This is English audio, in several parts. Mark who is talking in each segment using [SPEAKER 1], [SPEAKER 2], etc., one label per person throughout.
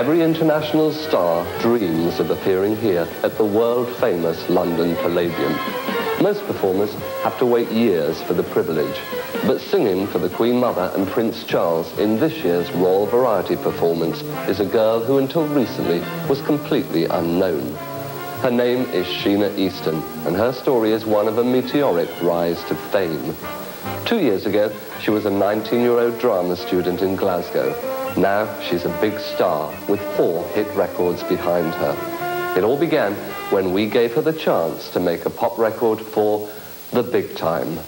[SPEAKER 1] Every international star dreams of appearing here at the world-famous London Palladium. Most performers have to wait years for the privilege, but singing for the Queen Mother and Prince Charles in this year's Royal Variety performance is a girl who until recently was completely unknown. Her name is Sheena E, and her story is one of a meteoric rise to fame. 2 years ago, she was a 19-year-old drama student in Glasgow. Now she's a big star with 4 hit records behind her. It all began when we gave her the chance to make a pop record for the big time.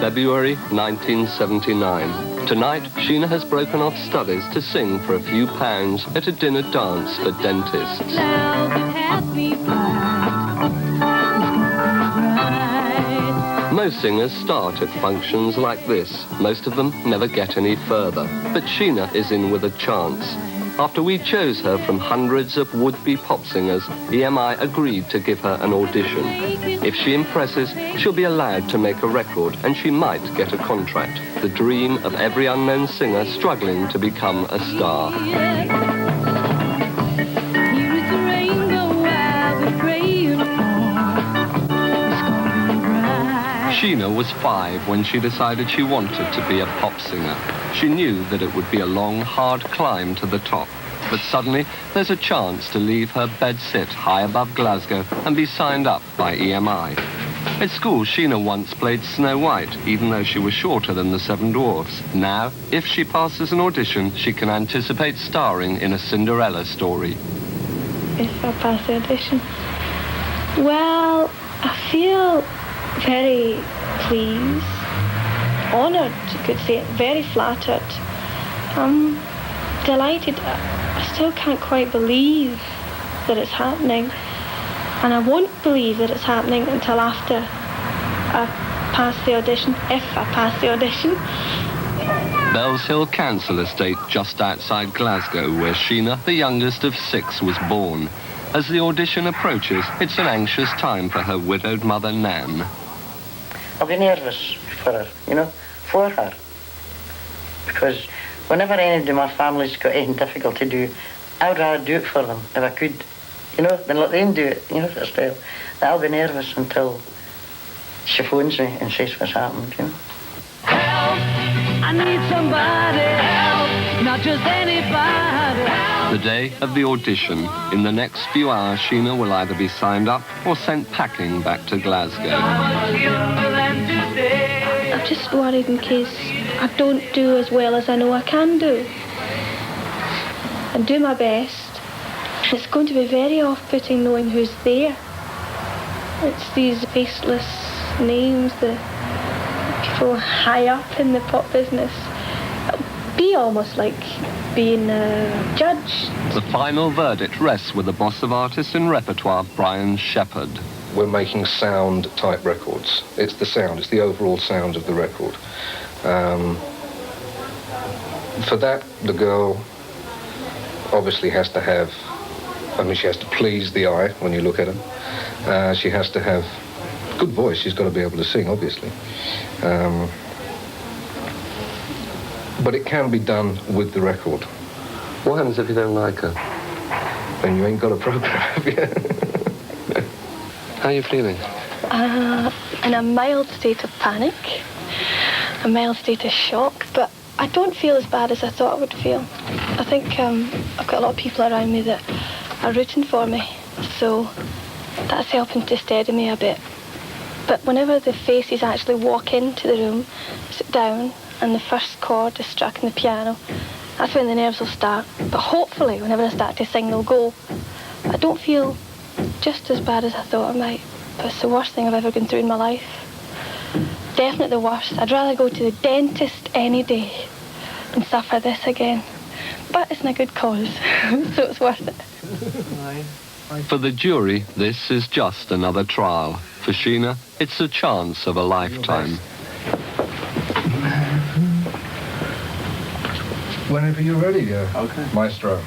[SPEAKER 1] February 1979. Tonight, Sheena has broken off studies to sing for a few pounds at a dinner dance for dentists. Most singers start at functions like this. Most of them never get any further. But Sheena is in with a chance. After we chose her from hundreds of would-be pop singers, EMI agreed to give her an audition. If she impresses, she'll be allowed to make a record, and she might get a contract. The dream of every unknown singer struggling to become a star. Sheena was 5 when she decided she wanted to be a pop singer. She knew that it would be a long, hard climb to the top. But suddenly, there's a chance to leave her bed sit high above Glasgow and be signed up by EMI. At school, Sheena once played Snow White, even though she was shorter than the 7 Dwarfs. Now, if she passes an audition, she can anticipate starring in a Cinderella story.
[SPEAKER 2] If I pass the audition? Well, I feel very pleased, honoured, you could say, very flattered. I'm delighted. I still can't quite believe that it's happening, and I won't believe that it's happening until after I pass the audition, if I pass the audition.
[SPEAKER 1] Bells Hill Council Estate just outside Glasgow, where Sheena, the youngest of 6, was born. As the audition approaches, it's an anxious time for her widowed mother, Nan.
[SPEAKER 3] I'll be nervous for her, for her. Because whenever any of my family's got anything difficult to do, I would rather do it for them if I could, than let them do it, sort of style. I'll be nervous until she phones me and says what's happened, Help,
[SPEAKER 4] I need somebody, help, not just anybody.
[SPEAKER 1] The day of the audition. In the next few hours, Sheena will either be signed up or sent packing back to Glasgow.
[SPEAKER 2] I'm just worried in case I don't do as well as I know I can do. And do my best. It's going to be very off-putting knowing who's there. It's these faceless names, the people high up in the pop business. It'll be almost like being a judge.
[SPEAKER 1] The final verdict rests with the boss of artists and repertoire, Brian Shepherd.
[SPEAKER 5] We're making sound-type records. It's the sound, it's the overall sound of the record. For that, the girl obviously has to have, she has to please the eye when you look at her. She has to have good voice. She's got to be able to sing, obviously. But it can be done with the record.
[SPEAKER 1] What happens if you don't like her?
[SPEAKER 5] Then you ain't got a program, have you?
[SPEAKER 1] How are you feeling?
[SPEAKER 2] In a mild state of panic, a mild state of shock, but I don't feel as bad as I thought I would feel. I think I've got a lot of people around me that are rooting for me, so that's helping to steady me a bit. But whenever the faces actually walk into the room, sit down, and the first chord is struck in the piano, that's when the nerves will start. But hopefully, whenever I start to sing, they'll go. I don't feel just as bad as I thought I might, but it's the worst thing I've ever gone through in my life. Definitely the worst. I'd rather go to the dentist any day than suffer this again. but it's in a good cause, so it's worth it.
[SPEAKER 1] For the jury, this is just another trial. For Sheena, it's a chance of a lifetime.
[SPEAKER 5] Whenever you're ready,
[SPEAKER 6] Okay.
[SPEAKER 5] Maestro.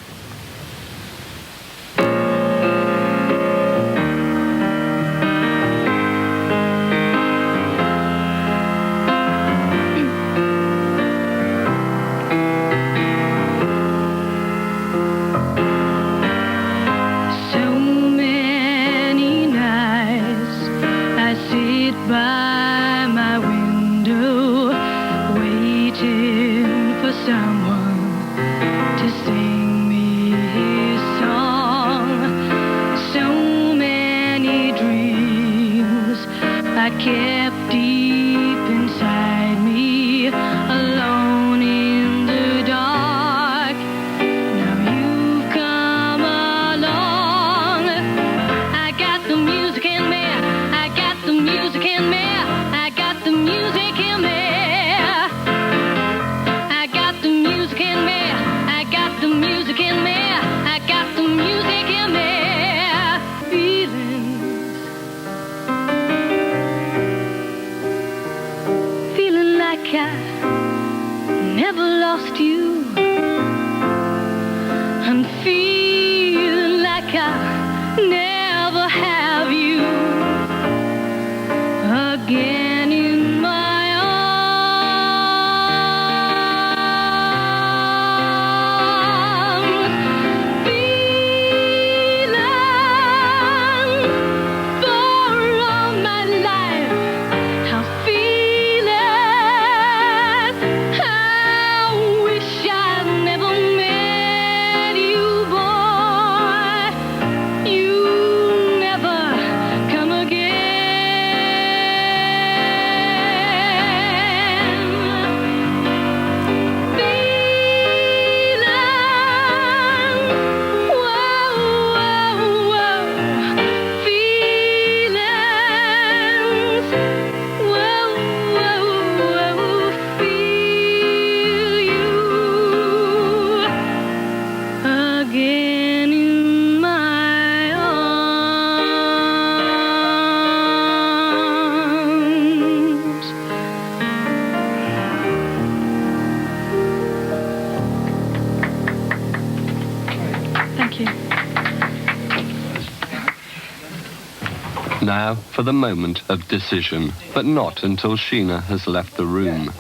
[SPEAKER 1] Now for the moment of decision, but not until Sheena has left the room.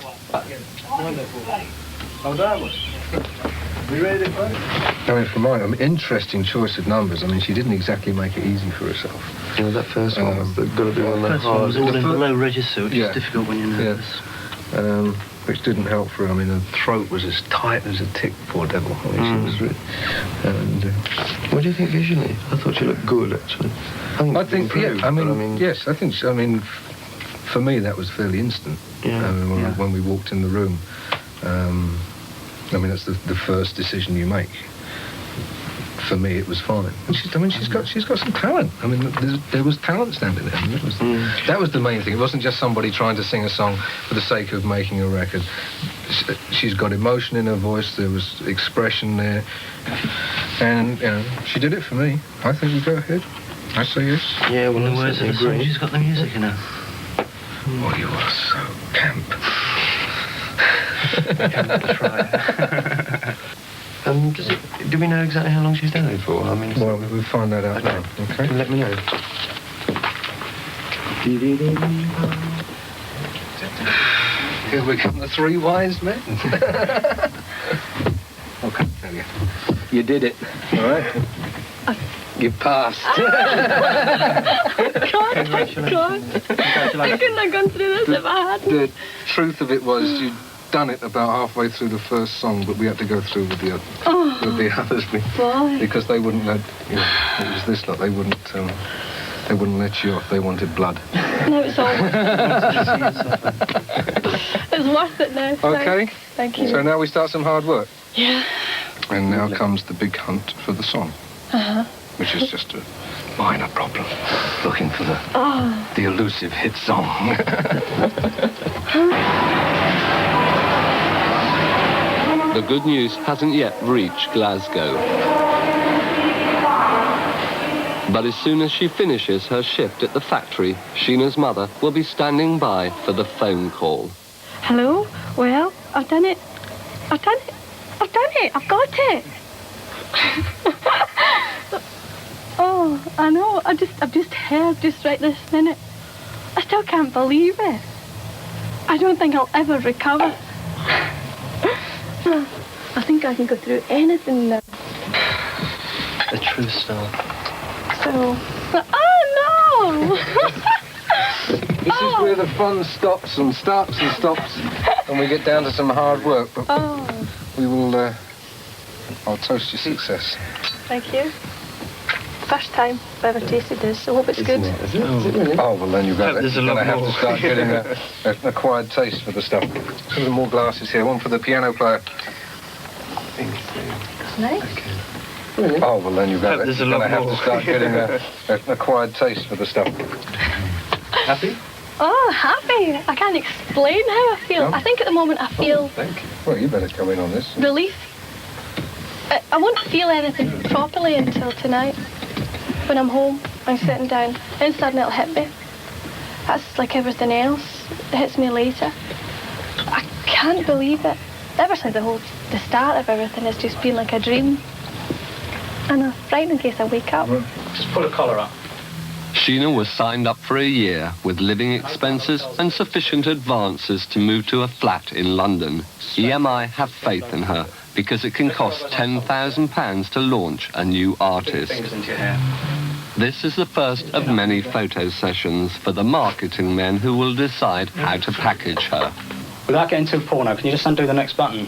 [SPEAKER 5] I mean, for mine, interesting choice of numbers. I mean, she didn't exactly make it easy for herself.
[SPEAKER 6] Yeah, that first one was got to be one of the
[SPEAKER 7] First one was
[SPEAKER 6] hardest.
[SPEAKER 7] all in the low register, which
[SPEAKER 5] Yeah.
[SPEAKER 7] is difficult when you're nervous.
[SPEAKER 5] Yeah. Which didn't help for her. I mean, her throat was as tight as a tick, poor devil. I mean, she was really... And,
[SPEAKER 6] What do you think visually? I thought she looked good, actually.
[SPEAKER 5] I think,
[SPEAKER 6] improved,
[SPEAKER 5] yeah, I mean,
[SPEAKER 6] but I mean,
[SPEAKER 5] yes, I think, I mean, for me, that was fairly instant.
[SPEAKER 6] Yeah.
[SPEAKER 5] When we walked in the room. I mean, that's the first decision you make. For me, it was fine. And she's got some talent. I mean, there was talent standing there. I mean, that was the main thing. It wasn't just somebody trying to sing a song for the sake of making a record. She's got emotion in her voice. There was expression there, and she did it for me. I think we go ahead. I say yes.
[SPEAKER 6] Yeah, well,
[SPEAKER 7] In
[SPEAKER 6] I
[SPEAKER 7] the words of the
[SPEAKER 6] certainly
[SPEAKER 7] song,
[SPEAKER 6] agree.
[SPEAKER 7] she's got the music in her.
[SPEAKER 5] Oh, you are so camp.
[SPEAKER 7] That's right.
[SPEAKER 6] Do we know exactly how long she's done it for? I mean,
[SPEAKER 5] Well, we'll find that out now. Okay.
[SPEAKER 6] let me know.
[SPEAKER 5] Here we come, the three wise men. Okay, there we go. You did it. All right. You passed.
[SPEAKER 2] God, thank God. I couldn't have gone through this if I hadn't.
[SPEAKER 5] The truth of it was you'd done it about halfway through the first song, but we had to go through with the others
[SPEAKER 2] Why?
[SPEAKER 5] because they wouldn't let. It was this lot. They wouldn't let you off. They wanted blood.
[SPEAKER 2] No, it's all it's worth it now.
[SPEAKER 5] Okay.
[SPEAKER 2] Thank you.
[SPEAKER 5] So now we start some hard work.
[SPEAKER 2] Yeah.
[SPEAKER 5] And now comes the big hunt for the song, which is just a minor problem. Looking for the elusive hit song. The
[SPEAKER 1] good news hasn't yet reached Glasgow. But as soon as she finishes her shift at the factory, Sheena's mother will be standing by for the phone call.
[SPEAKER 2] Hello? Well, I've done it. I've done it. I've done it. I've got it. Oh, I know. I've just heard just right this minute. I still can't believe it. I don't think I'll ever recover. I think I can go through anything now.
[SPEAKER 7] A true star.
[SPEAKER 2] So, oh no!
[SPEAKER 5] This is where the fun stops and starts and stops, and we get down to some hard work. But we will, I'll toast your success.
[SPEAKER 2] Thank you. First time I've ever tasted this. I hope it's good.
[SPEAKER 6] Is it really?
[SPEAKER 5] Oh, well, then you're going
[SPEAKER 7] There's a
[SPEAKER 5] to
[SPEAKER 7] lot
[SPEAKER 5] have
[SPEAKER 7] more.
[SPEAKER 5] to start getting an acquired taste for the stuff. Some more glasses here. One for the piano player.
[SPEAKER 2] Nice.
[SPEAKER 6] Really?
[SPEAKER 5] Oh, well, then you're going
[SPEAKER 7] There's a
[SPEAKER 5] to
[SPEAKER 7] lot
[SPEAKER 5] have
[SPEAKER 7] more.
[SPEAKER 5] to start getting an acquired taste for the stuff.
[SPEAKER 7] Happy?
[SPEAKER 2] Oh, happy. I can't explain how I feel.
[SPEAKER 5] No?
[SPEAKER 2] I think at the moment I feel
[SPEAKER 5] Thank you. Well, you better come in on this.
[SPEAKER 2] relief. I won't feel anything properly until tonight. When I'm home, I'm sitting down, and suddenly it'll hit me. That's like everything else. It hits me later. I can't believe it. Ever since the start of everything, it's just been like a dream. And I'm frightened in case I wake up.
[SPEAKER 7] Just pull a collar up.
[SPEAKER 1] Sheena was signed up for a year with living expenses and sufficient advances to move to a flat in London. EMI have faith in her because it can cost £10,000 to launch a new artist.
[SPEAKER 7] Fingers into your hair.
[SPEAKER 1] This is the first of many photo sessions for the marketing men who will decide how to package her.
[SPEAKER 7] Without getting too porno, can you just undo the next button?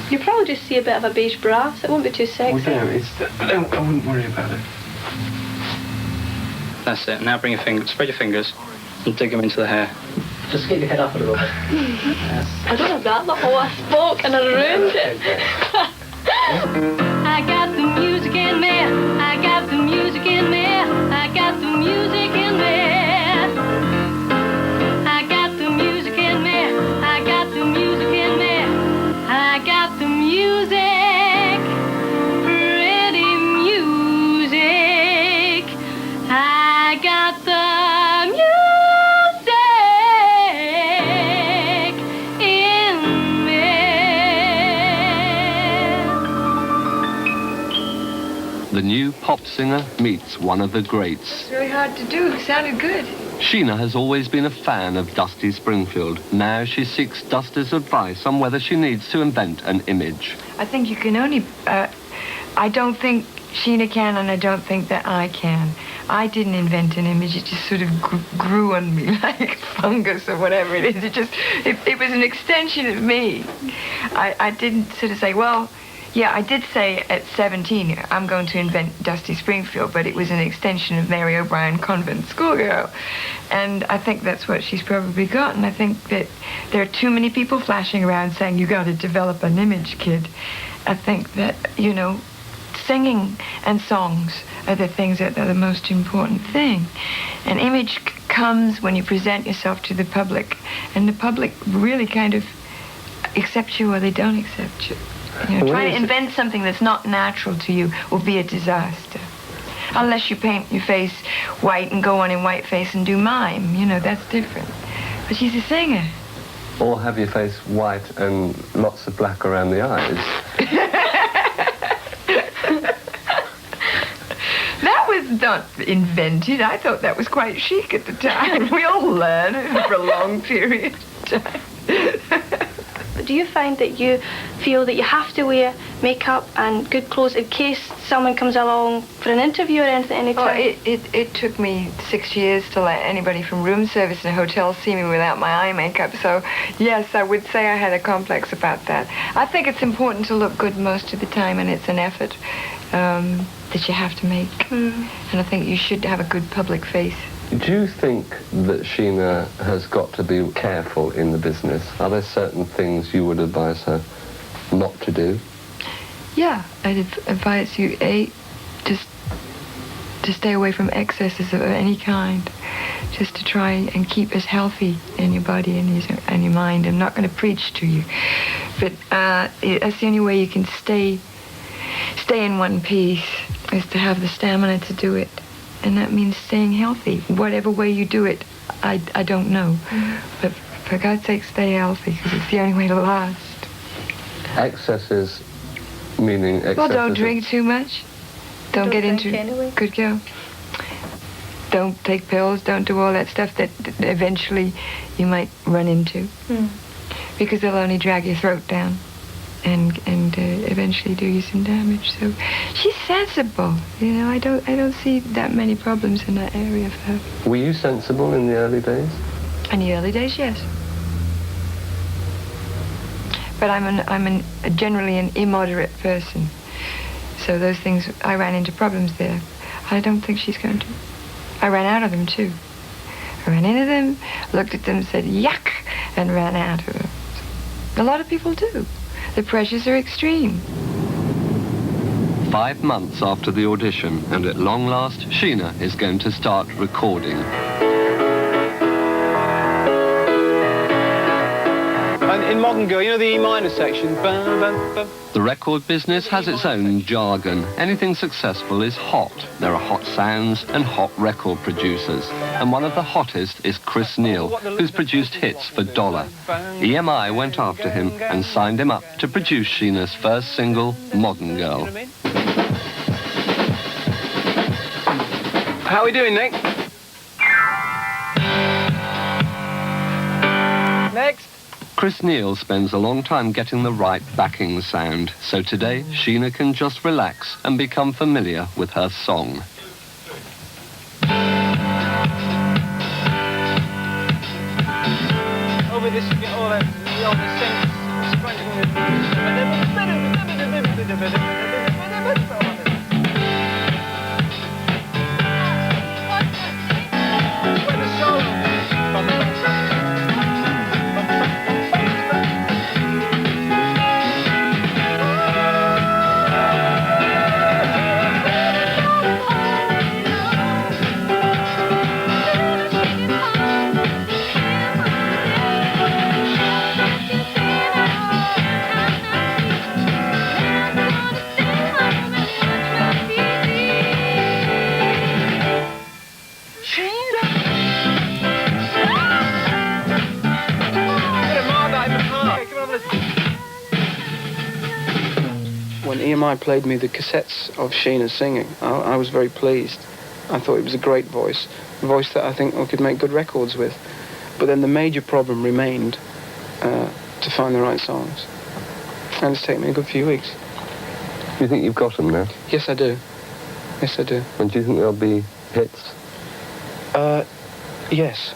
[SPEAKER 2] You'll probably just see a bit of a beige bra, so it won't be too sexy.
[SPEAKER 6] Well, there, I wouldn't worry about it.
[SPEAKER 7] That's it. Now bring your fingers, spread your fingers, and dig them into the hair. Just get your head up a little bit. Yes.
[SPEAKER 2] I don't have that long. Oh, I spoke and I ruined it.
[SPEAKER 4] I got the music in me. I got the music in me. I got the music in me. I got the music in me. I got the music in me. I got the music. Pretty music. I got the music in me.
[SPEAKER 1] The new pop singer meets one of the greats.
[SPEAKER 8] It's really hard to do. It sounded good.
[SPEAKER 1] Sheena has always been a fan of Dusty Springfield. Now she seeks Dusty's advice on whether she needs to invent an image.
[SPEAKER 8] I think you can only... I don't think Sheena can, and I don't think that I can. I didn't invent an image. It just sort of grew on me like fungus or whatever it is. It was an extension of me. I didn't sort of say, well... Yeah, I did say at 17, I'm going to invent Dusty Springfield, but it was an extension of Mary O'Brien Convent Schoolgirl. And I think that's what she's probably got. And I think that there are too many people flashing around saying, you got to develop an image, kid. I think that, you know, singing and songs are the things that are the most important thing. An image comes when you present yourself to the public, and the public really kind of accepts you or they don't accept you. You know, trying to invent something that's not natural to you will be a disaster. Unless you paint your face white and go on in whiteface and do mime. You know, that's different. But she's a singer.
[SPEAKER 1] Or have your face white and lots of black around the eyes.
[SPEAKER 8] That was not invented. I thought that was quite chic at the time. We all learn over a long period of time.
[SPEAKER 2] Do you find that you feel that you have to wear makeup and good clothes in case someone comes along for an interview or anything anytime?
[SPEAKER 8] Oh, it took me 6 years to let anybody from room service in a hotel see me without my eye makeup. So, yes, I would say I had a complex about that. I think it's important to look good most of the time, and it's an effort that you have to make. And I think you should have a good public face.
[SPEAKER 1] Do you think that Sheena has got to be careful in the business? Are there certain things you would advise her not to do?
[SPEAKER 8] Yeah, I'd advise you, just to stay away from excesses of any kind, just to try and keep us healthy in your body and your mind. I'm not going to preach to you, but that's the only way you can stay in one piece, is to have the stamina to do it. And that means staying healthy. Whatever way you do it, I don't know. But for God's sake, stay healthy, because it's the only way to last.
[SPEAKER 1] Excesses, meaning excesses?
[SPEAKER 8] Well, don't drink too much. Don't get into...
[SPEAKER 2] Anyway.
[SPEAKER 8] Good girl. Don't take pills. Don't do all that stuff that eventually you might run into. Because they'll only drag your throat down and eventually do you some damage. So she's sensible. You know, I don't see that many problems in that area for her.
[SPEAKER 1] Were you sensible in the early days?
[SPEAKER 8] In the early days, yes. But I'm generally an immoderate person. So those things, I ran into problems there. I don't think she's going to. I ran out of them, too. I ran into them, looked at them, said, yuck, and ran out of them. A lot of people do. The pressures are extreme.
[SPEAKER 1] 5 months after the audition, and at long last, Sheena is going to start recording.
[SPEAKER 7] And in Modern Girl, you know the E minor section?
[SPEAKER 1] The record business has its own jargon. Anything successful is hot. There are hot sounds and hot record producers. And one of the hottest is Chris Neal, who's produced hits for $1. EMI went after him and signed him up to produce Sheena's first single, Modern Girl.
[SPEAKER 7] How are we doing, Nick? Next.
[SPEAKER 1] Chris Neal spends a long time getting the right backing sound, so today Sheena can just relax and become familiar with her song.
[SPEAKER 7] Over this, you get all that, all the sense. When EMI played me the cassettes of Sheena singing, I was very pleased. I thought it was a great voice, a voice that I think I could make good records with. But then the major problem remained to find the right songs. And it's taken me a good few weeks.
[SPEAKER 1] Do you think you've got them now?
[SPEAKER 7] Yes, I do. Yes, I do.
[SPEAKER 1] And do you think there'll be hits?
[SPEAKER 7] Yes.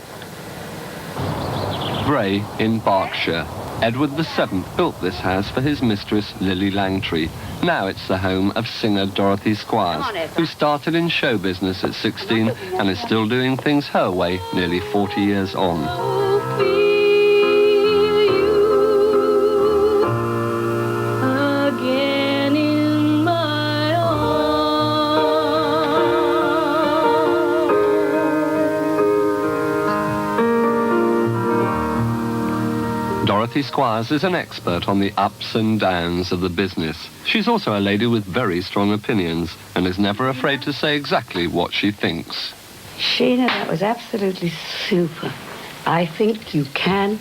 [SPEAKER 1] Bray in Berkshire. Edward VII built this house for his mistress, Lily Langtry. Now it's the home of singer Dorothy Squires, who started in show business at 16 and is still doing things her way nearly 40 years on. Dorothy Squires is an expert on the ups and downs of the business. She's also a lady with very strong opinions and is never afraid to say exactly what she thinks.
[SPEAKER 9] Sheena, that was absolutely super. I think you can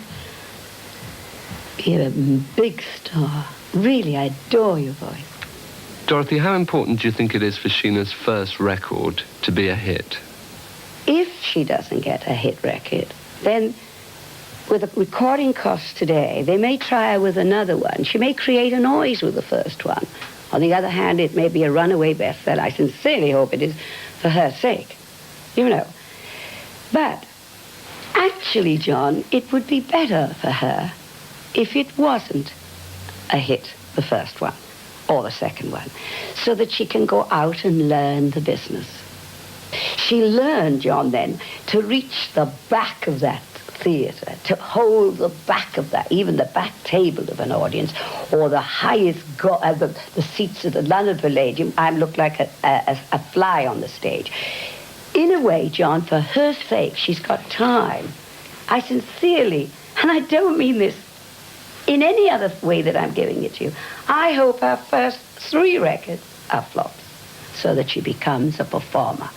[SPEAKER 9] be a big star. Really, I adore your voice.
[SPEAKER 1] Dorothy, how important do you think it is for Sheena's first record to be a hit?
[SPEAKER 9] If she doesn't get a hit record, then with the recording costs today, they may try her with another one. She may create a noise with the first one. On the other hand, it may be a runaway bestseller. I sincerely hope it is for her sake, you know. But actually, John, it would be better for her if it wasn't a hit, the first one, or the second one, so that she can go out and learn the business. She learned, John, then, to reach the back of that theatre, to hold the back of that, even the back table of an audience, or the highest, the seats at the London Palladium, I look like a fly on the stage. In a way, John, for her sake, she's got time. I sincerely, and I don't mean this in any other way that I'm giving it to you, I hope her first 3 records are flops, so that she becomes a performer.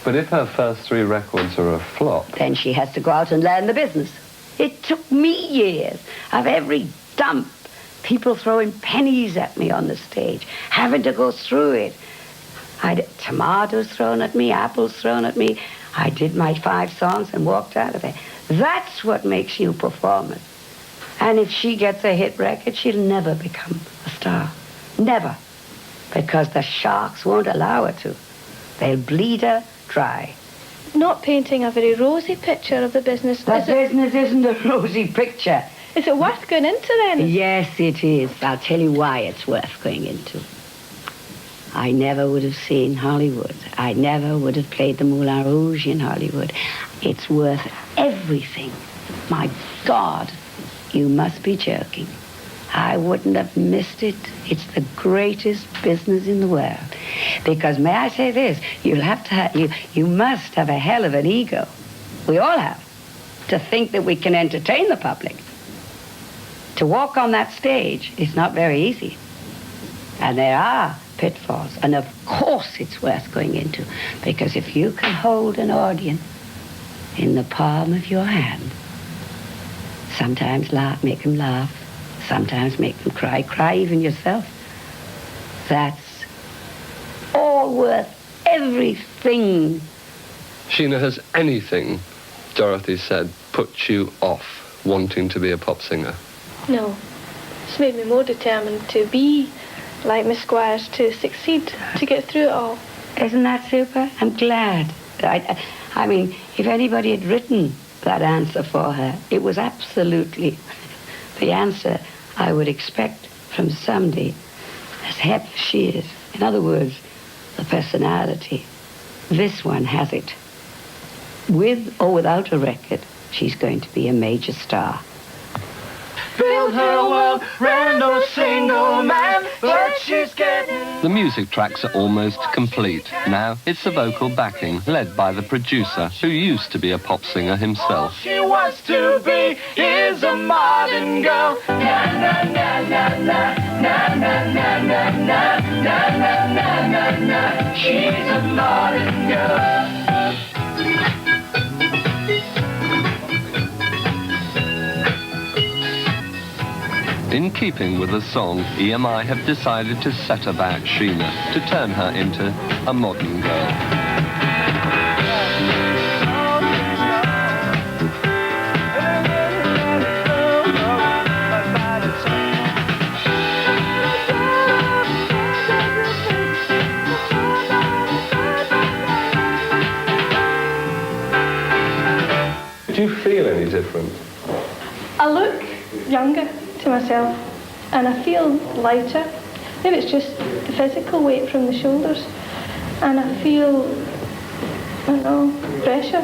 [SPEAKER 1] But if her first 3 records are a flop...
[SPEAKER 9] Then she has to go out and learn the business. It took me years of every dump, people throwing pennies at me on the stage, having to go through it. Tomatoes thrown at me, apples thrown at me. I did my 5 songs and walked out of it. That's what makes you performers. And if she gets a hit record, she'll never become a star. Never. Because the sharks won't allow her to. They'll bleed her dry.
[SPEAKER 2] Not painting a very rosy picture of the business.
[SPEAKER 9] The business isn't a rosy picture.
[SPEAKER 2] Is it worth going into then?
[SPEAKER 9] Yes, it is. I'll tell you why it's worth going into. I never would have seen Hollywood. I never would have played the Moulin Rouge in Hollywood. It's worth everything. My God, you must be joking. I wouldn't have missed it. It's the greatest business in the world. Because, may I say this, you must have a hell of an ego. We all have. To think that we can entertain the public. To walk on that stage is not very easy. And there are pitfalls. And of course it's worth going into. Because if you can hold an audience in the palm of your hand, sometimes make them laugh, sometimes make them cry even yourself, that's all worth everything.
[SPEAKER 1] Sheena, has anything, Dorothy said, put you off wanting to be a pop singer?
[SPEAKER 2] No. It's made me more determined to be like Miss Squires, to succeed, to get through it all.
[SPEAKER 9] Isn't that super? I'm glad. I mean, if anybody had written that answer for her, it was absolutely the answer I would expect from somebody as hep as she is. In other words, the personality. This one has it. With or without a record, she's going to be a major star.
[SPEAKER 10] Build her world round no single man, but she's getting...
[SPEAKER 1] The music tracks are almost complete. Now it's the vocal backing, led by the producer, who used to be a pop singer himself.
[SPEAKER 10] All she wants to be is a modern girl. Na na na na na na na na na na na na na na. She's a modern girl.
[SPEAKER 1] In keeping with the song, EMI have decided to set about Sheena, to turn her into a modern girl. Do you feel any different?
[SPEAKER 2] I look younger to myself, and I feel lighter. Maybe it's just the physical weight from the shoulders, and I feel, I don't know, fresher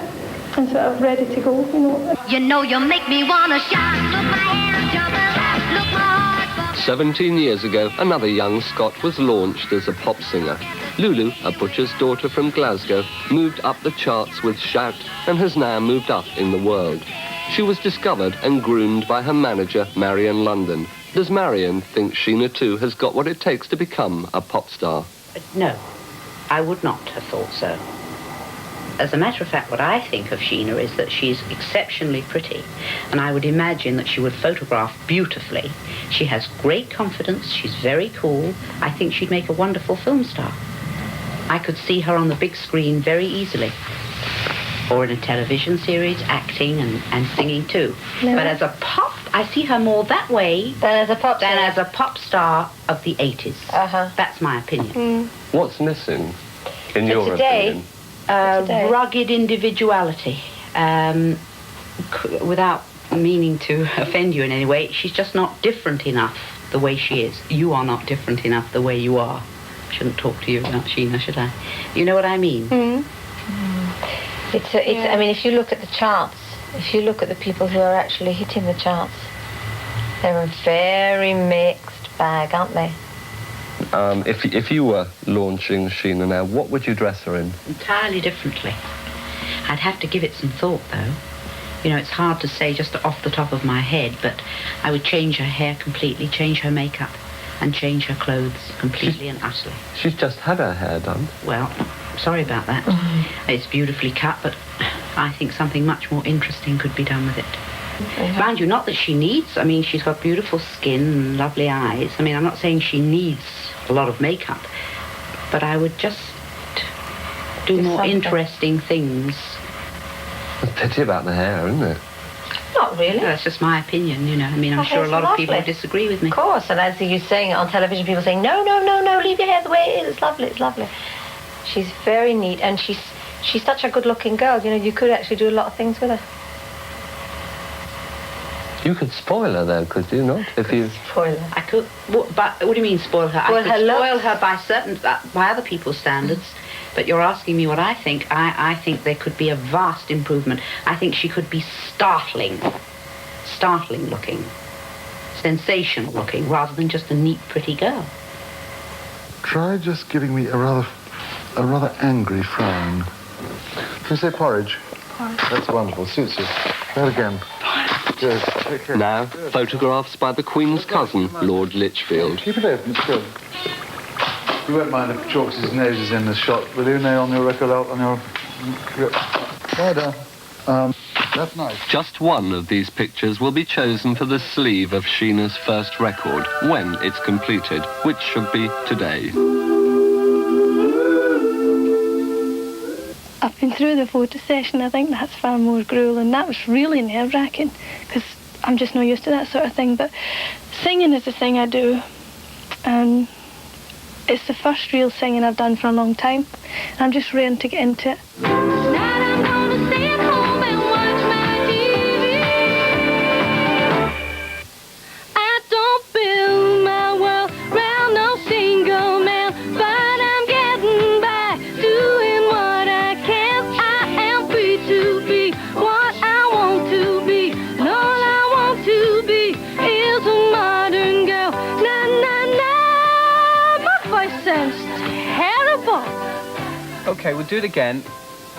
[SPEAKER 2] and sort of ready to go, you know.
[SPEAKER 4] You know you make me wanna shout. Look my hands, jump and look my heart.
[SPEAKER 1] 17 years ago, another young Scot was launched as a pop singer. Lulu, a butcher's daughter from Glasgow, moved up the charts with Shout and has now moved up in the world. She was discovered and groomed by her manager, Marion London. Does Marion think Sheena too has got what it takes to become a pop star?
[SPEAKER 11] No, I would not have thought so. As a matter of fact, what I think of Sheena is that she's exceptionally pretty, and I would imagine that she would photograph beautifully. She has great confidence, she's very cool. I think she'd make a wonderful film star. I could see her on the big screen very easily. Or in a television series, acting and singing too. No. But as a pop, I see her more that way
[SPEAKER 12] than as a pop
[SPEAKER 11] star of the 80s. That's my opinion.
[SPEAKER 1] What's missing, in your opinion?
[SPEAKER 11] Rugged individuality. Without meaning to offend you in any way, she's just not different enough the way she is. You are not different enough the way you are. I shouldn't talk to you about Sheena, should I? You know what I mean?
[SPEAKER 12] I mean, if you look at the charts, if you look at the people who are actually hitting the charts, they're a very mixed bag, aren't they?
[SPEAKER 1] If you were launching Sheena now, what would you dress her in?
[SPEAKER 11] Entirely differently. I'd have to give it some thought, though. You know, it's hard to say just off the top of my head, but I would change her hair completely, change her makeup, and change her clothes completely and utterly.
[SPEAKER 1] She's just had her hair done.
[SPEAKER 11] Well, sorry about that. It's beautifully cut, but I think something much more interesting could be done with it. Mind you, not that she needs, I mean, she's got beautiful skin and lovely eyes. I mean, I'm not saying she needs a lot of makeup, but I would just do more interesting things.
[SPEAKER 1] It's a pity about the hair, isn't it?
[SPEAKER 12] Not really.
[SPEAKER 11] That's just my opinion, you know. I mean, I'm sure a lot of people disagree with me.
[SPEAKER 12] Of course, and I see you saying it on television, people saying, no, no, no, no, leave your hair the way it is. It's lovely, it's lovely. She's very neat, and she's such a good-looking girl. You know, you could actually do a lot of things with her.
[SPEAKER 1] You could spoil her, though, could you not? If you
[SPEAKER 12] spoil her.
[SPEAKER 11] I could. What do you mean, spoil her?
[SPEAKER 12] Spoil
[SPEAKER 11] I could
[SPEAKER 12] her
[SPEAKER 11] spoil her by other people's standards. But you're asking me what I think. I think there could be a vast improvement. I think she could be startling looking, sensational looking, rather than just a neat, pretty girl.
[SPEAKER 13] Try just giving me a rather angry frown. Can you say porridge? Porridge. That's wonderful. Suits you. That again. Good. Take care.
[SPEAKER 1] Now, photographs by the Queen's cousin, Lord Lichfield.
[SPEAKER 13] Keep it open. It's good. You won't mind if Chalks' nose is in the shot, will you? No, on your record out, on your... There. That's nice.
[SPEAKER 1] Just one of these pictures will be chosen for the sleeve of Sheena's first record, when it's completed, which should be today.
[SPEAKER 2] I've been through the photo session. I think that's far more grueling. That was really nerve-wracking, because I'm just not used to that sort of thing. But singing is the thing I do. And it's the first real singing I've done for a long time. And I'm just ready to get into it.
[SPEAKER 7] Okay, we'll do it again.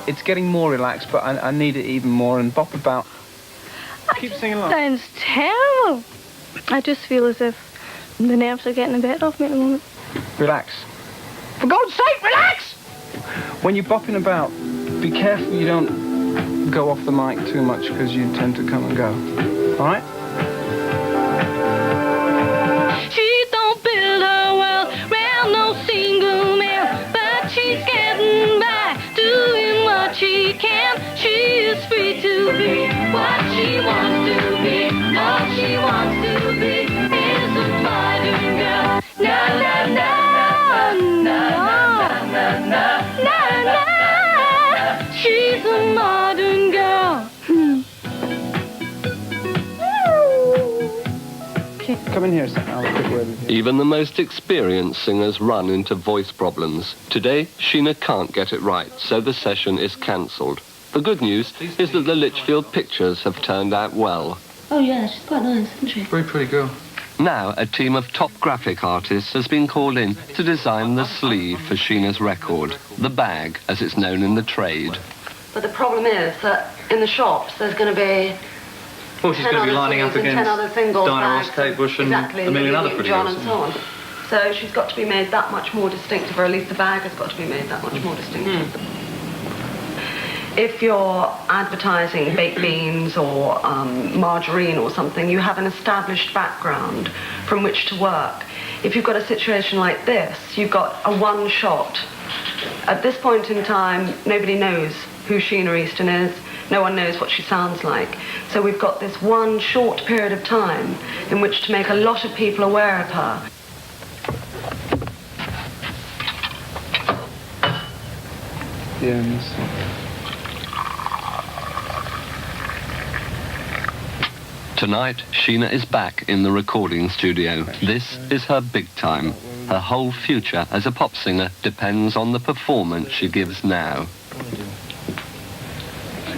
[SPEAKER 7] It's getting more relaxed, but I need it even more, and bop about. Keep singing along.
[SPEAKER 2] Sounds terrible. I just feel as if the nerves are getting the better of me at the moment.
[SPEAKER 7] Relax. For God's sake, relax! When you're bopping about, be careful you don't go off the mic too much, because you tend to come and go. All right?
[SPEAKER 4] She don't build her world round no single man, but she's getting by, doing what she can. She is free to be what she wants to be. All she wants to be is a modern girl. Na na na na na na na na na. She's a modern girl.
[SPEAKER 7] Come in here, I'll have a quick word with you.
[SPEAKER 1] Even the most experienced singers run into voice problems. Today, Sheena can't get it right, so the session is cancelled. The good news is that the Lichfield pictures have turned out well.
[SPEAKER 14] Oh yeah, she's quite nice, isn't she?
[SPEAKER 5] Very pretty girl.
[SPEAKER 1] Now, a team of top graphic artists has been called in to design the sleeve for Sheena's record, the bag, as it's known in the trade.
[SPEAKER 14] But the problem is that in the shops there's going to be...
[SPEAKER 15] Well, she's going to be lining up against
[SPEAKER 14] 10 other singles,
[SPEAKER 15] Diana Ross, Kate Bush and
[SPEAKER 14] exactly,
[SPEAKER 15] a million other pretty
[SPEAKER 14] John
[SPEAKER 15] girls.
[SPEAKER 14] and so on. So she's got to be made that much more distinctive, or at least the bag has got to be made that much more distinctive. If you're advertising baked beans or margarine or something, you have an established background from which to work. If you've got a situation like this, you've got a one shot. At this point in time, nobody knows who Sheena Easton is. No one knows what she sounds like. So we've got this one short period of time in which to make a lot of people aware of her.
[SPEAKER 7] Yes.
[SPEAKER 1] Tonight, Sheena is back in the recording studio. This is her big time. Her whole future as a pop singer depends on the performance she gives now.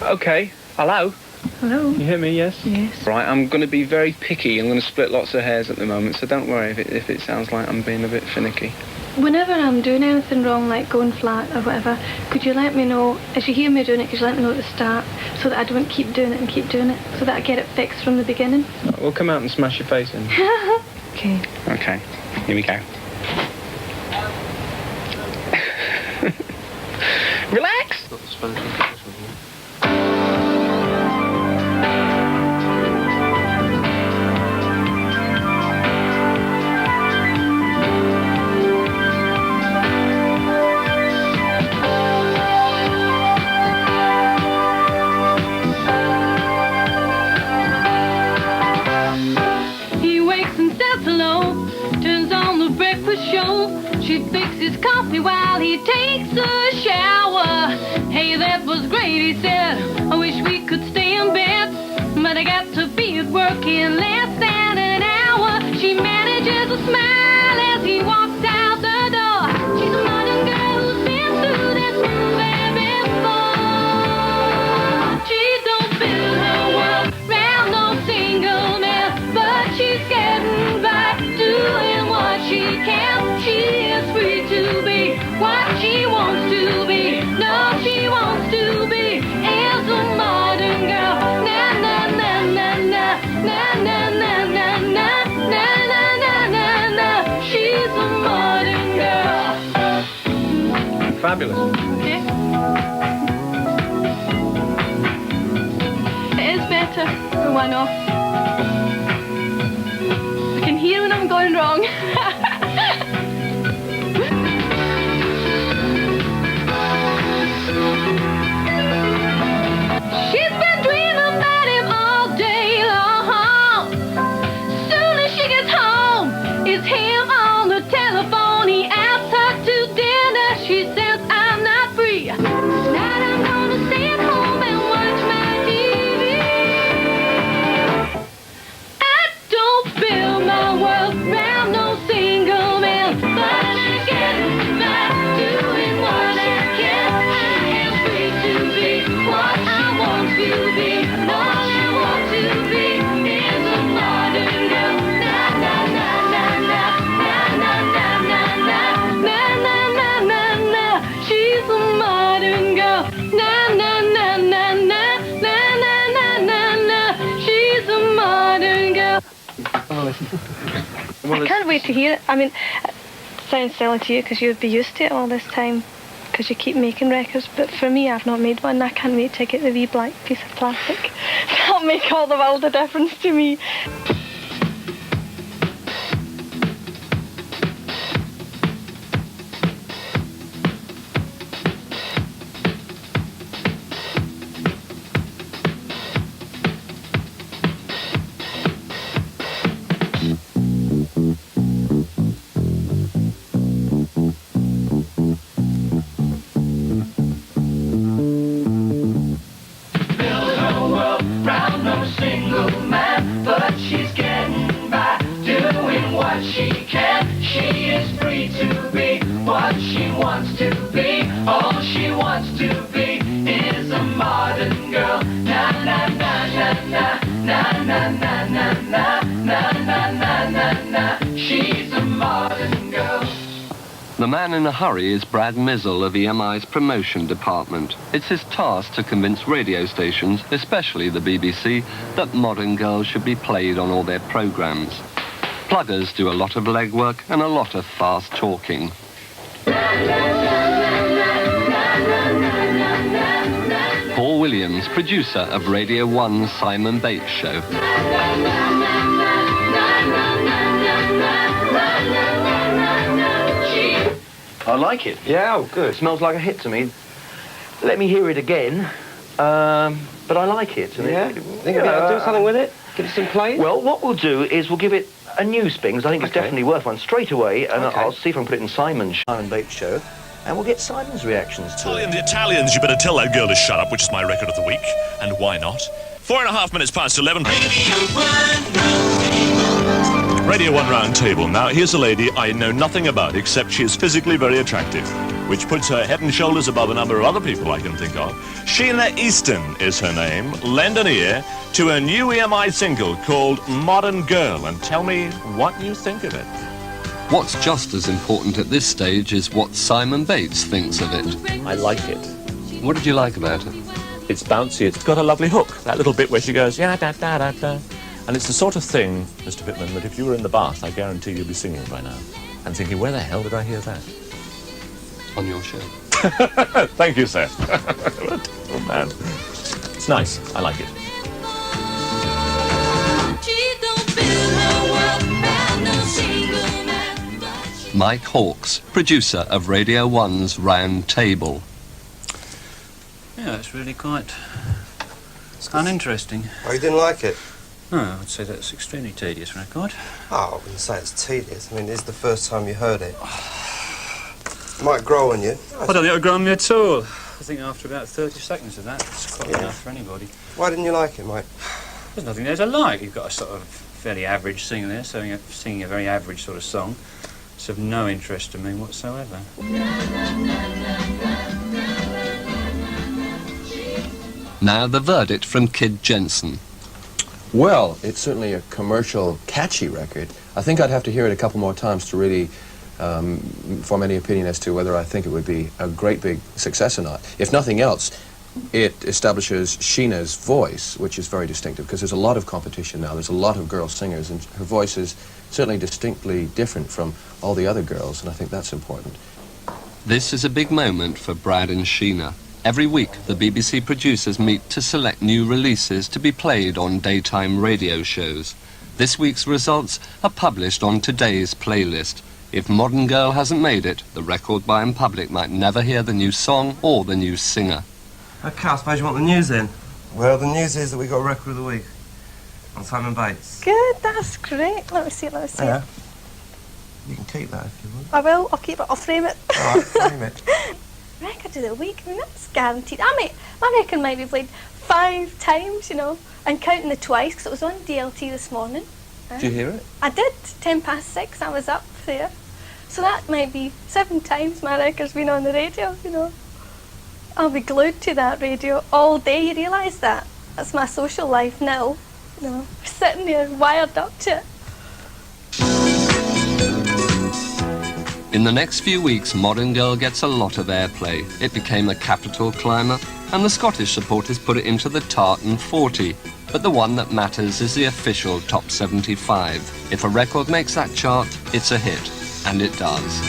[SPEAKER 7] Okay, hello.
[SPEAKER 2] Hello.
[SPEAKER 7] You hear me, yes?
[SPEAKER 2] Yes.
[SPEAKER 7] Right, I'm going to be very picky. I'm going to split lots of hairs at the moment, so don't worry if it sounds like I'm being a bit finicky.
[SPEAKER 2] Whenever I'm doing anything wrong, like going flat or whatever, could you let me know, as you hear me doing it, could you let me know at the start, so that I don't keep doing it, so that I get it fixed from the beginning?
[SPEAKER 7] We'll come out and smash your face in.
[SPEAKER 2] Okay.
[SPEAKER 7] Okay, here we go. Relax!
[SPEAKER 4] He wakes and says hello, turns on the breakfast show. She fixes coffee while he takes a shower. Hey, that was great, he said. I wish we could stay in bed, but I got to be at work in less than an hour. She manages a smile as he walks out the door. She's a modern girl who's been through this movie before. She don't build her world round no single man, but she's getting by, doing what she can. She is free to be what she wants to be. No, she wants to be is a modern girl. Na na na na na na na na na na na na na na. She's a modern girl.
[SPEAKER 7] Fabulous.
[SPEAKER 2] Okay. It is better for one off. I can hear when I'm going wrong.
[SPEAKER 4] She's been dreaming about him all day long. Soon as she gets home, it's him on the telephone. He asks her to dinner. She says, I'm not free. Tonight I'm gonna stay at home and watch my TV. I don't build my world round no single man, but I get by doing what I can. I am free to be what I want to be. And all I want to be is a modern girl. Na na na na na na na na na na na na na na na. She's a modern girl. Na na na na na na na na na na. She's a modern girl.
[SPEAKER 2] I can't wait to hear it. I mean, it sounds silly to you because you'd be used to it all this time because you keep making records, but for me, I've not made one. I can't wait to get the wee black piece of plastic. That'll make all the world of difference to me.
[SPEAKER 10] Build her world round no single man, but she's getting by, doing what she can. She is free to be what she wants to be. All she wants to be is a modern girl. Na na na na na na na na na na na na na na. She's a modern girl.
[SPEAKER 1] The man in a hurry is Brad Mizzle of EMI's promotion department. It's his task to convince radio stations, especially the BBC, that modern girls should be played on all their programmes. Pluggers do a lot of legwork and a lot of fast talking. Paul Williams, producer of Radio 1's Simon Bates Show.
[SPEAKER 16] I like it. Yeah, oh, good. Smells like a hit to me. Let me hear it again. But I like it.
[SPEAKER 6] Yeah? Think we'll be able to do something with it? Give it some play?
[SPEAKER 16] Well, what we'll do is we'll give it a new spin, because I think it's definitely worth one, straight away, and I'll see if I can put it in Simon Bates Show, and we'll get Simon's reactions to it.
[SPEAKER 17] Italians, you better tell that girl to shut up, which is my record of the week, and why not? 4.5 minutes past 11. Radio 1 Round Table. Now, here's a lady I know nothing about, except she is physically very attractive. which puts her head and shoulders above a number of other people I can think of. Sheena Easton is her name. Lend an ear to a new EMI single called Modern Girl and tell me what you think of it.
[SPEAKER 1] What's just as important at this stage is what Simon Bates thinks of it.
[SPEAKER 17] I like it.
[SPEAKER 1] What did you like about it?
[SPEAKER 17] It's bouncy, it's got a lovely hook. That little bit where she goes, yeah, da, da, da, da. And it's the sort of thing, Mr. Pittman, that if you were in the bath, I guarantee you'd be singing by now. And thinking, where the hell did I hear that?
[SPEAKER 1] On your show.
[SPEAKER 17] Thank you, sir. Oh, man. It's nice. I like it.
[SPEAKER 1] Mike Hawkes, producer of Radio 1's Round Table.
[SPEAKER 18] Yeah, it's really quite uninteresting.
[SPEAKER 19] Oh, you didn't like it?
[SPEAKER 18] No, I'd say that's an extremely tedious record.
[SPEAKER 19] Oh, I wouldn't say it's tedious. I mean, it's the first time you heard it. It might grow on you.
[SPEAKER 18] I don't think it'll grow on me at all. I think after about 30 seconds of that, it's quite enough for anybody.
[SPEAKER 19] Why didn't you like it, Mike?
[SPEAKER 18] There's nothing there to like. You've got a sort of fairly average singer there, singing a very average sort of song. It's of no interest to me whatsoever.
[SPEAKER 1] Now the verdict from Kid Jensen.
[SPEAKER 20] Well, it's certainly a commercial, catchy record. I think I'd have to hear it a couple more times to really form any opinion as to whether I think it would be a great big success or not. If nothing else, it establishes Sheena's voice, which is very distinctive, because there's a lot of competition now. There's a lot of girl singers, and her voice is certainly distinctly different from all the other girls, and I think that's important.
[SPEAKER 1] This is a big moment for Brad and Sheena. Every week, the BBC producers meet to select new releases to be played on daytime radio shows. This week's results are published on today's playlist. If Modern Girl hasn't made it, the record-buying public might never hear the new song or the new singer.
[SPEAKER 19] Okay, I suppose you want the news in? Well, the news is that we got a record of the week on Simon Bates.
[SPEAKER 2] Good, that's great. Let me see it.
[SPEAKER 19] Yeah. You can keep that if you want.
[SPEAKER 2] I will. I'll keep it. I'll frame it.
[SPEAKER 19] All right, frame it.
[SPEAKER 2] Record of the week. I mean, that's guaranteed. I reckon might be played 5 times, you know, and counting the twice, because it was on DLT this morning.
[SPEAKER 20] Did you hear it?
[SPEAKER 2] I did. 6:10. I was up there. So that might be 7 times my record's been on the radio, you know. I'll be glued to that radio all day. You realise that? That's my social life now. You know, sitting there wired up to it.
[SPEAKER 1] In the next few weeks, Modern Girl gets a lot of airplay. It became a capital climber, and the Scottish supporters put it into the Tartan 40. But the one that matters is the official Top 75. If a record makes that chart, it's a hit. And it does.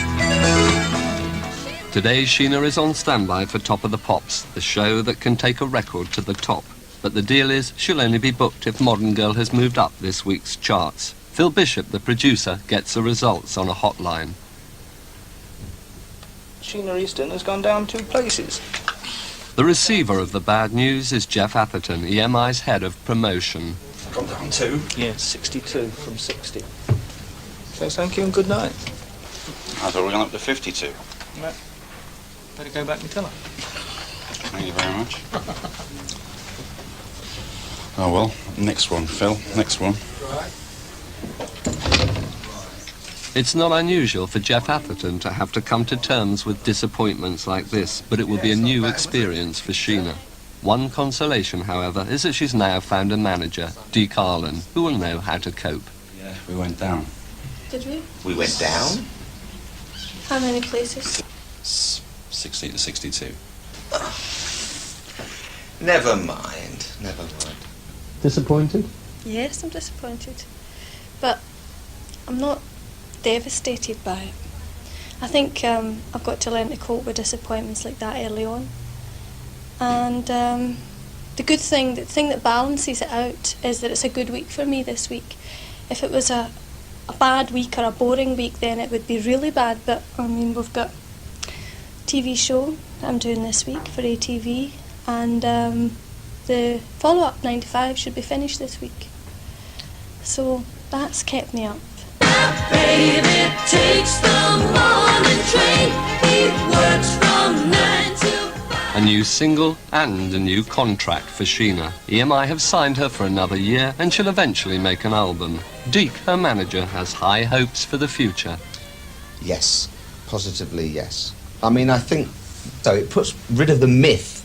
[SPEAKER 1] Today, Sheena is on standby for Top of the Pops, the show that can take a record to the top. But the deal is she'll only be booked if Modern Girl has moved up this week's charts. Phil Bishop, the producer, gets the results on a hotline.
[SPEAKER 7] Sheena Easton has gone down 2 places.
[SPEAKER 1] The receiver of the bad news is Jeff Atherton, EMI's head of promotion.
[SPEAKER 7] Gone down 2? Yeah, 62 from 60. So thank you and good night.
[SPEAKER 21] I thought we were going up to 52.
[SPEAKER 7] No. Better go back and tell her.
[SPEAKER 21] Thank you very much. Oh well, next one, Phil. Next one.
[SPEAKER 7] Right.
[SPEAKER 1] It's not unusual for Jeff Atherton to have to come to terms with disappointments like this, but it will be a new experience for Sheena. One consolation, however, is that she's now found a manager, Dee Carlin, who will know how to cope.
[SPEAKER 21] Yeah, we went down.
[SPEAKER 2] Did we?
[SPEAKER 21] We went down?
[SPEAKER 2] How many places?
[SPEAKER 21] 60 to 62. Never mind. Never mind.
[SPEAKER 20] Disappointed?
[SPEAKER 2] Yes, I'm disappointed. But I'm not devastated by it. I think I've got to learn to cope with disappointments like that early on. And the good thing, the thing that balances it out is that it's a good week for me this week. If it was a bad week or a boring week, then it would be really bad. But I mean, we've got a TV show that I'm doing this week for ATV, and the follow-up 9 to 5 should be finished this week. So that's kept me up.
[SPEAKER 10] Baby takes the morning train. He works from 9 till 5.
[SPEAKER 1] A new single and a new contract for Sheena. EMI have signed her for another year and she'll eventually make an album. Deke, her manager, has high hopes for the future.
[SPEAKER 22] Yes, positively yes.
[SPEAKER 3] I mean, I think, though, it puts rid of the myth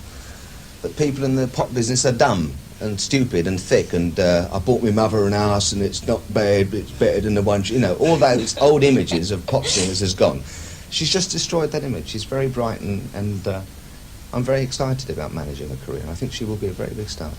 [SPEAKER 3] that people in the pop business are dumb and stupid and thick and I bought my mother an house and it's not bad, it's better than the one, you know, all those old images of pop singers has gone. She's just destroyed that image. She's very bright and I'm very excited about managing her career. I think she will be a very big star,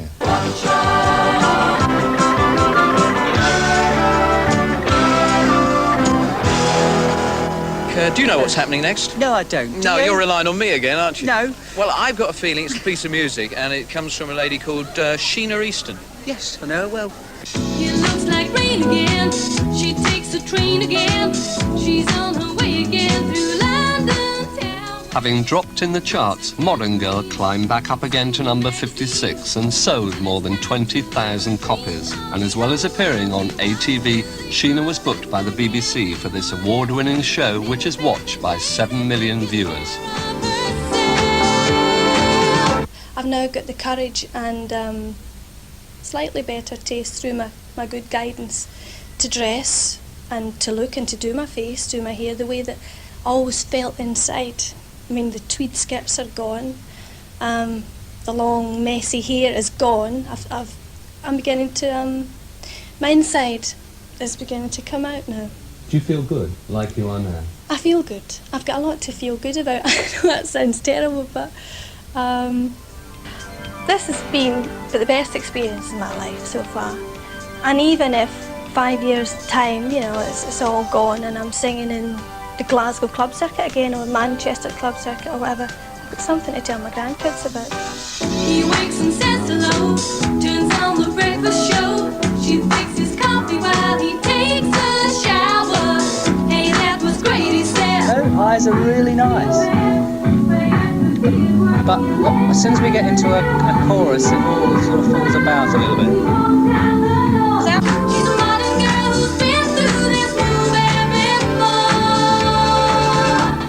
[SPEAKER 22] Do you know what's happening next?
[SPEAKER 23] No, I don't.
[SPEAKER 22] No, you're relying on me again, aren't you?
[SPEAKER 23] No.
[SPEAKER 22] Well, I've got a feeling it's a piece of music, and it comes from a lady called Sheena Easton.
[SPEAKER 23] Yes, I know well.
[SPEAKER 4] It looks like rain again. She takes the train again. She's on her way again through London town.
[SPEAKER 1] Having dropped in the charts, Modern Girl climbed back up again to number 56 and sold more than 20,000 copies. And as well as appearing on ATV, Sheena was booked by the BBC for this award-winning show, which is watched by 7 million viewers.
[SPEAKER 2] I've now got the courage and slightly better taste through my good guidance to dress and to look and to do my face, do my hair the way that I always felt inside. I mean, the tweed skirts are gone, the long messy hair is gone. I'm beginning to, my inside is beginning to come out now.
[SPEAKER 1] Do you feel good, like you are now?
[SPEAKER 2] I feel good. I've got a lot to feel good about. I know that sounds terrible, but this has been the best experience in my life so far. And even if 5 years' time, you know, it's all gone and I'm singing in the Glasgow club circuit again or Manchester club circuit or whatever, I've got something to tell my grandkids about.
[SPEAKER 4] He wakes and says hello, turns on the breakfast show. She fixes coffee while he takes a shower. Hey, that was great, he said.
[SPEAKER 23] Her eyes are really nice. But as soon as we get into a chorus, it all sort of falls about a little bit.
[SPEAKER 4] She's a modern girl who's been through this movie before.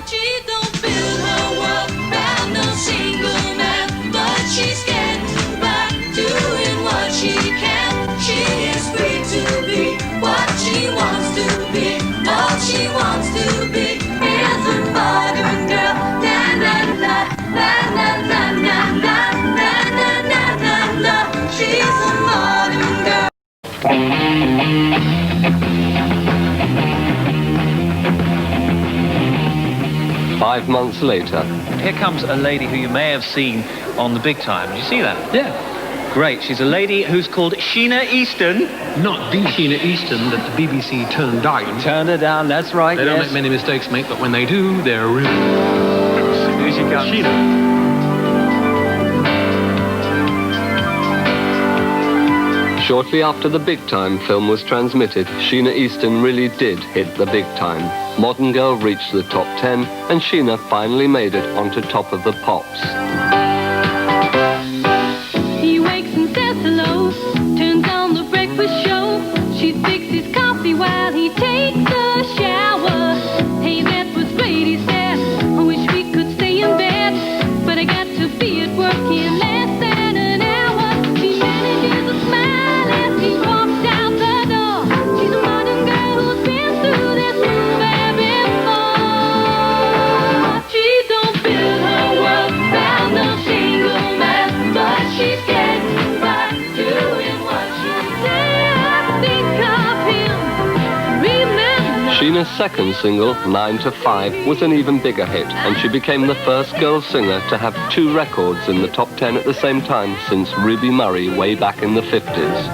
[SPEAKER 4] She don't build her world around no single man, but she's getting by, doing what she can. She is free to be what she wants to be. All she wants to be is a modern girl. Na na na. Na na na na na na na na na. She's a modern girl.
[SPEAKER 1] 5 months later.
[SPEAKER 24] Here comes a lady who you may have seen on The Big Time. Did you see that?
[SPEAKER 6] Yeah.
[SPEAKER 24] Great. She's a lady who's called Sheena Easton.
[SPEAKER 6] Not the Sheena Easton that the BBC turned down.
[SPEAKER 24] Turned her down, that's right.
[SPEAKER 6] They don't make many mistakes, mate, but when they do, they're really...
[SPEAKER 24] Here she comes.
[SPEAKER 6] Sheena.
[SPEAKER 1] Shortly after the Big Time film was transmitted, Sheena Easton really did hit the big time. Modern Girl reached the top 10, and Sheena finally made it onto Top of the Pops.
[SPEAKER 4] He wakes and says hello, turns on the breakfast show. She fixes coffee while he takes a shower. Hey, that was great, he said. I wish we could stay in bed, but I got to be at work in less than an hour. She manages a smile as he walks out the door. She's a modern girl who's been through this movie before. She don't build her world around no single man, but she's getting by, doing what she said. I think of him, remember.
[SPEAKER 1] Sheena's second single, 9 to 5, was an even bigger hit, and she became the first girl singer to have 2 records in the top 10 at the same time since Ruby Murray way back in the 50s.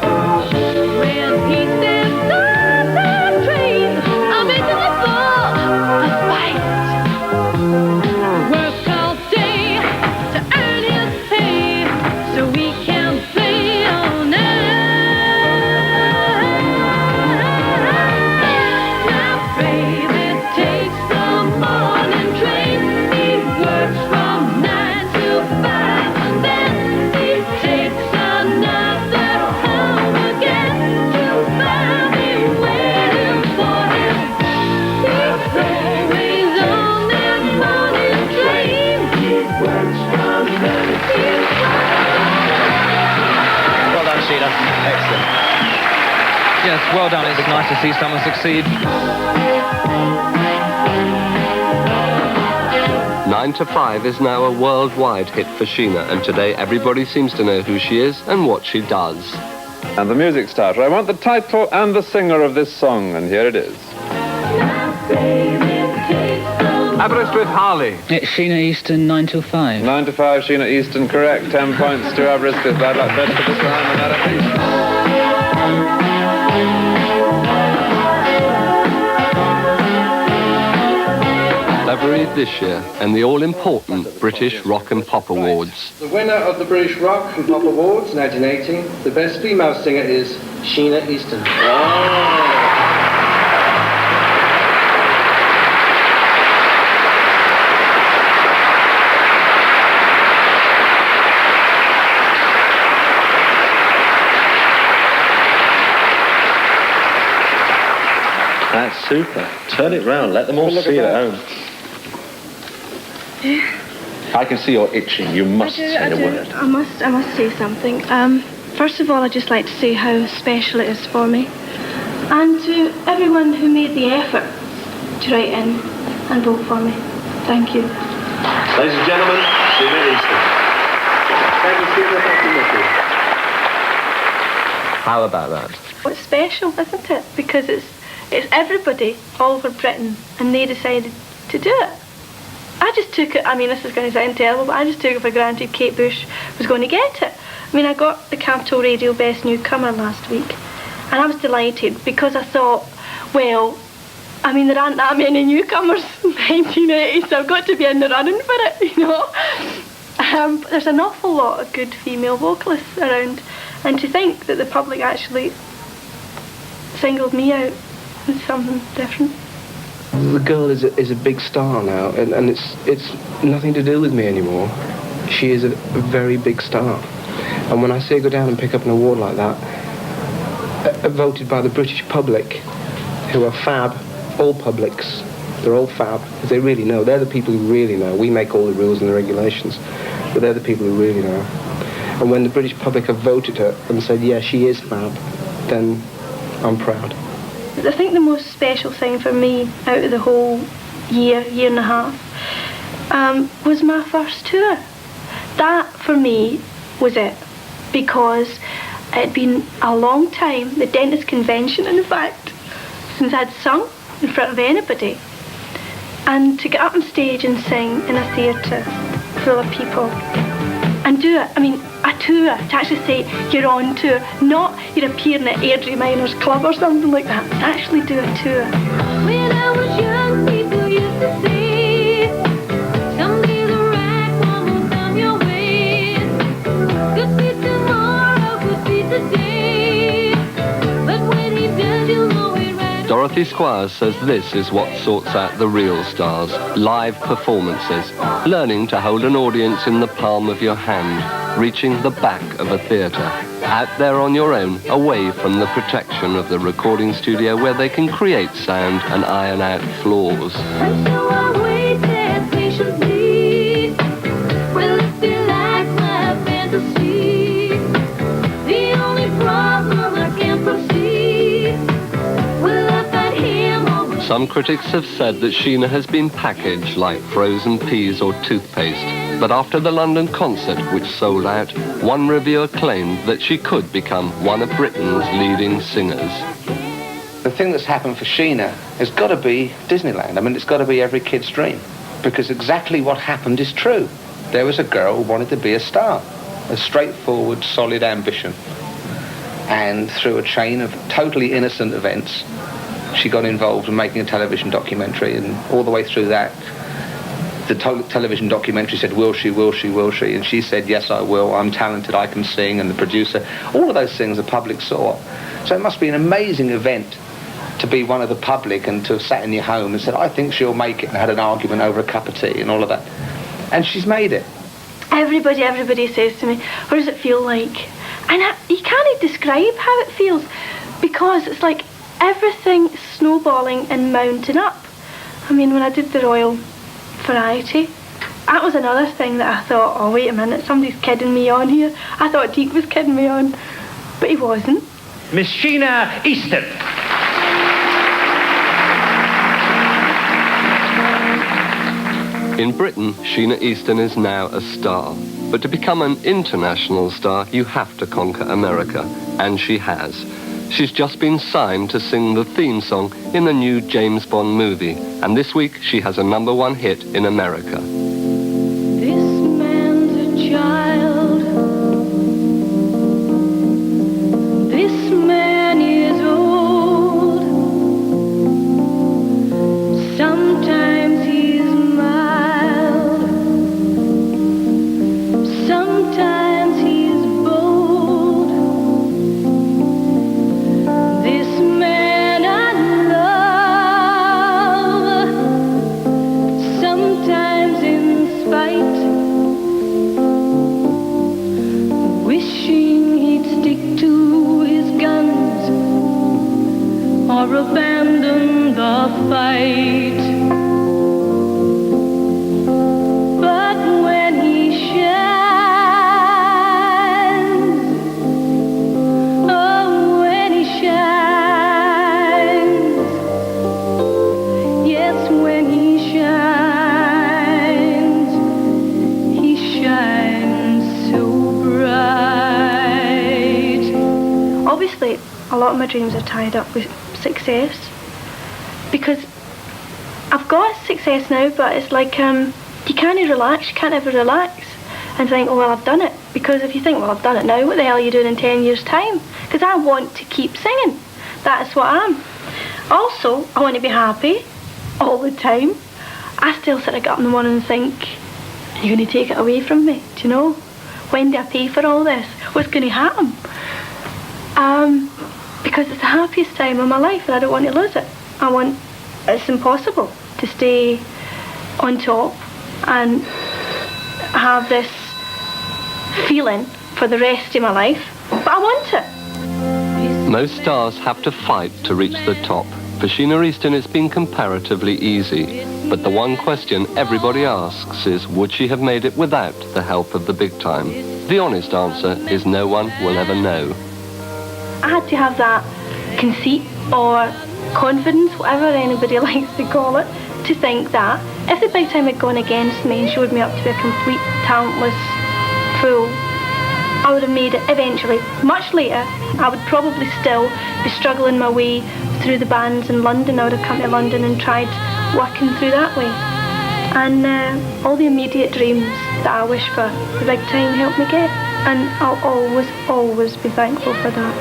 [SPEAKER 4] When he steps on the train, I'm into the ball, a fight. Work all day to earn his pay, so we can play all night. My baby takes the morning train. He works from 9 to 5, then he takes another home again to find me waiting for him. He's always on that morning train. He works from 9 to 5.
[SPEAKER 24] Well done, Sheena. Excellent. Yes, well done. It's nice to see someone succeed.
[SPEAKER 1] 9 to 5 is now a worldwide hit for Sheena, and today everybody seems to know who she is and what she does.
[SPEAKER 8] And the music starter. I want the title and the singer of this song, and here it is. Aberystwyth Harley.
[SPEAKER 23] It's Sheena Easton, 9 till 5.
[SPEAKER 8] 9 to 5, Sheena Easton, correct. 10 points to Aberystwyth. Bad luck, Bedford this time, and that I think.
[SPEAKER 1] February this year, and the all-important British Rock and Pop Awards.
[SPEAKER 9] The winner of the British Rock and Pop Awards 1980, the best female singer is Sheena Easton.
[SPEAKER 11] That's super. Turn it round. Let them all see it at home. I can see you're itching. You must say a word.
[SPEAKER 2] I must say something. First of all, I'd just like to say how special it is for me. And to everyone who made the effort to write in and vote for me. Thank you.
[SPEAKER 11] Ladies and gentlemen, Sheena Easton.
[SPEAKER 9] Thank you, Sheena. Thank you, Nicky.
[SPEAKER 1] How about that?
[SPEAKER 2] It's special, isn't it? Because it's everybody all over Britain, and they decided to do it. I just took it, I mean, this is going to sound terrible, but I just took it for granted Kate Bush was going to get it. I mean, I got the Capital Radio Best Newcomer last week, and I was delighted because I thought, well, I mean, there aren't that many newcomers in 1980, so I've got to be in the running for it, you know. There's an awful lot of good female vocalists around, and to think that the public actually singled me out is something different.
[SPEAKER 7] The girl is a big star now, and it's nothing to do with me anymore. She is a very big star. And when I see her go down and pick up an award like that, voted by the British public, who are fab, all publics, they're all fab, because they really know. They're the people who really know. We make all the rules and the regulations, but they're the people who really know. And when the British public have voted her and said, yeah, she is fab, then I'm proud.
[SPEAKER 2] I think the most special thing for me out of the whole year and a half, was my first tour. That, for me, was it. Because it had been a long time, the dentist convention, in fact, since I'd sung in front of anybody. And to get up on stage and sing in a theatre full of people and do it, I mean, a tour, to actually say you're on tour, not you're appearing at Airdrie Miners Club or something like that, to actually do a tour.
[SPEAKER 4] When I was young, people used to say, someday the right one will come your way. Could be tomorrow, could be today, but when he does, you'll know it right.
[SPEAKER 1] Dorothy Squires says this is what sorts out the real stars. Live performances. Learning to hold an audience in the palm of your hand. Reaching the back of a theatre. Out there on your own, away from the protection of the recording studio where they can create sound and iron out flaws.
[SPEAKER 4] And so I waited patiently. Will it be like my fantasy? The only problem I can't proceed. Will I find him or will
[SPEAKER 1] Some critics have said that Sheena has been packaged like frozen peas or toothpaste. But after the London concert, which sold out, one reviewer claimed that she could become one of Britain's leading singers.
[SPEAKER 12] The thing that's happened for Sheena has got to be Disneyland. I mean, it's got to be every kid's dream. Because exactly what happened is true. There was a girl who wanted to be a star. A straightforward, solid ambition. And through a chain of totally innocent events, she got involved in making a television documentary, and all the way through that, the television documentary said, will she, will she, will she? And she said, yes, I will. I'm talented, I can sing. And the producer, all of those things the public saw. So it must be an amazing event to be one of the public and to have sat in your home and said, I think she'll make it, and had an argument over a cup of tea and all of that. And she's made it.
[SPEAKER 2] Everybody says to me, what does it feel like? And you can't describe how it feels, because it's like everything snowballing and mounting up. I mean, when I did the Royal Variety, that was another thing that I thought, oh, wait a minute, somebody's kidding me on here. I thought Deke was kidding me on, but he wasn't.
[SPEAKER 16] Miss Sheena Easton.
[SPEAKER 1] In Britain, Sheena Easton is now a star. But to become an international star, you have to conquer America. And she has. She's just been signed to sing the theme song in the new James Bond movie. And this week, she has a #1 hit in America.
[SPEAKER 4] This man's a child. This man is old. Sometimes he's mild. Sometimes he's bold. This man I love. Sometimes in spite, wishing he'd stick to his guns or abandon the fight. But when he shines, oh, when he shines, yes, when he shines so bright.
[SPEAKER 2] Obviously, a lot of my dreams are tied up with success, because I've got success now, but it's like you can't relax, you can't ever relax and think, oh well, I've done it. Because if you think, well, I've done it now, what the hell are you doing in 10 years' time? Because I want to keep singing. That's what I am. Also, I want to be happy all the time. I still sit up in the morning and think, you're going to take it away from me, do you know? When do I pay for all this? What's going to happen? Because it's the happiest time of my life and I don't want to lose it. It's impossible to stay on top and have this feeling for the rest of my life, but I want it.
[SPEAKER 1] Most stars have to fight to reach the top. For Sheena Easton, it's been comparatively easy. But the one question everybody asks is, would she have made it without the help of the big time? The honest answer is no one will ever know.
[SPEAKER 2] I had to have that conceit or confidence, whatever anybody likes to call it, to think that if the big time had gone against me and showed me up to be a complete talentless fool, I would have made it eventually. Much later, I would probably still be struggling my way through the bands in London. I would have come to London and tried working through that way. And all the immediate dreams that I wish for, the big time helped me get. And I'll always, always be thankful for that.